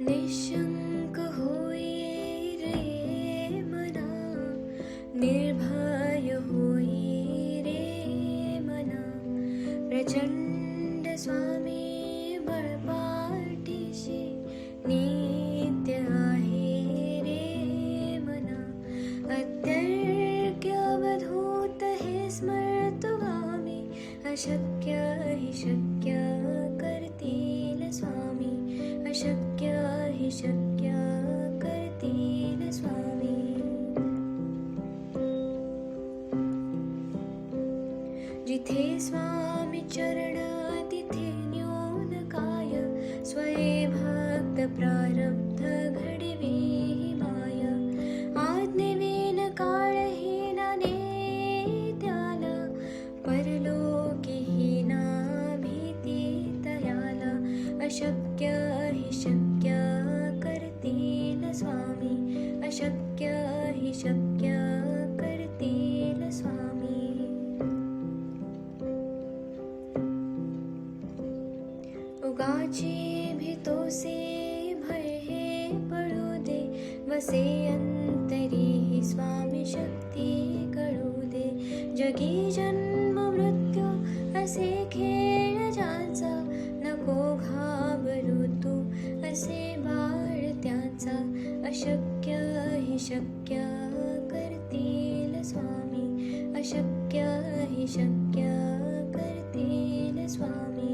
निशंक होई रे मना, निर्भय होई रे मना, प्रचंड स्वामी बळपाठीशी नित्य आहे रे मना. अत्यर्क्य अवधूत हे स्मर्तुगामी, अशक्य हि शक्य करतील स्वामी, अशक्य हि शक्य करतील स्वामी. जिथे स्वामी चरण तिथे न्यून काय, स्वये भक्त प्रारब्ध घडवी माय. आज्ञेविन काळहीना नेत्याला, परलोकीहीना भीती तयाला. अशक्य हि शक्य करतील स्वामी, अशक्य हि शक्य करतील स्वामी. उगाची भीतोसे भय हे पळू दे, वसे अंतरी ही स्वामी शक्ती कळू दे. जगी जन्म मृत्यू असे खेळ ज्याचा, नको घाबरू तू असे बाळ त्याचा. अशक्य हि शक्य करतील स्वामी, अशक्य हि शक्य करतील स्वामी.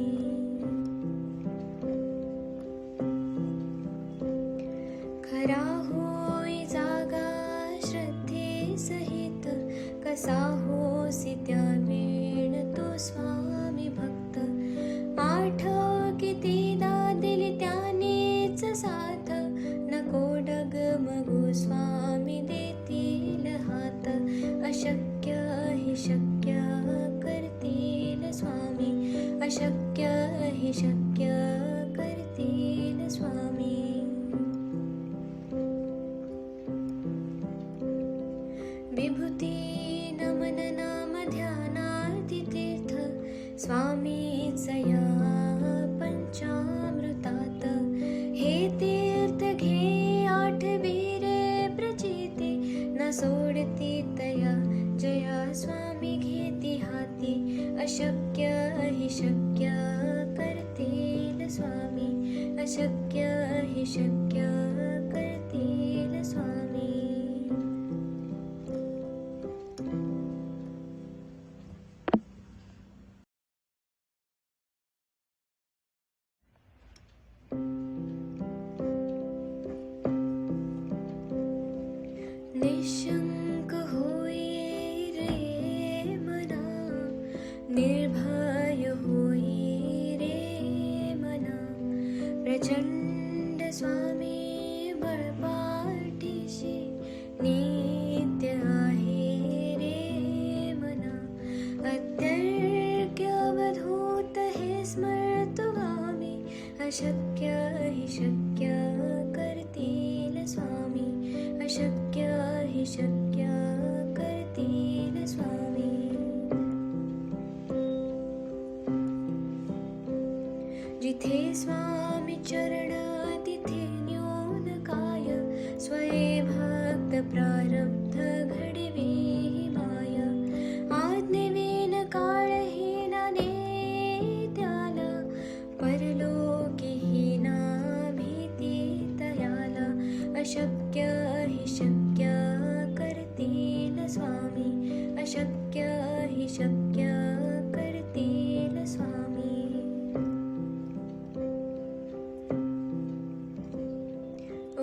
खरा होई जागा श्रद्धे सहित, कसा होसी त्या वेळ तो स्वामी भक्त. आठव कितीदा दिली त्यानेच साथ, नको डगमगू स्वामी देतील हात. अशक्य हि शक्य करतील स्वामी, अशक्य हि शक्य करतील स्वामी. विभूती नमन नाम ध्यानार्ती तीर्थ, स्वामीच या पंचामृतात. हे तीर्थ घे आठवी रे प्रचिती, न सोडती तया जया स्वामी घेती हाती. अशक्य हि शक्य करतील स्वामी, अशक्य हि शक्य करतील स्वामी. निशंक होई रे मना, निर्भय होई रे मना. प्रचंड स्वामी बळपाठीशी नित्य आहे रे मना. अत्यर्क्य अवधूत हे स्मर्तुगामी, अशक्य हि शक्य करतील स्वामी, अशक्य हि शक्य करतील स्वामी. जिथे स्वामी चरण तिथे न्यून काय, स्वये भक्त प्रारब्ध घडवी माय. आज्ञेविन काळहीना नेत्याला, परलोकीहीना भीती तयाला. अशक्य हि शक्य करतील स्वामी, अशक्य हि शक्य करतील स्वामी.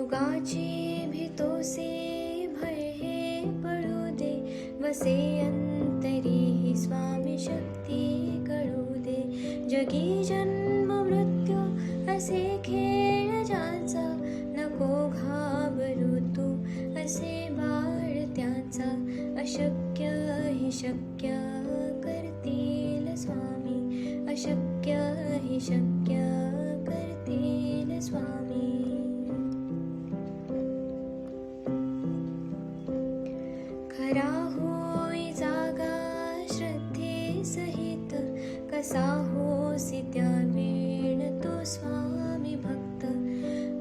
उगाची भीतोसे भय हे पळू दे, वसे अंतरी ही स्वामी शक्ती कळू दे. जगी जन्म मृत्यू असे खेळ ज्याचा, नको घाबरू तू असे बाळ त्याचा. अशक्य हि शक्य करतील स्वामी, अशक्य हि शक्य करतील स्वामी. खरा होई जागा श्रद्धे सहित, कसा होसी त्या वेळ तो स्वामी भक्त.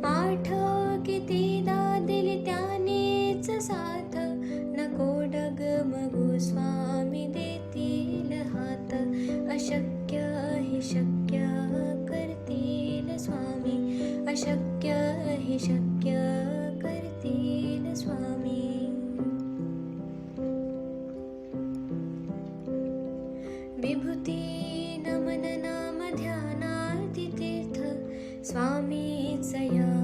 आठ कितीदा दिली त्यानेच साथ, नको डगमगू स्वामी देतील हात. अशक्य हि शक्य करतील स्वामी, अशक्य हि शक्य करतील स्वामी. विभूती नमन नाम ध्यानार्थ तीर्थ, स्वामीच या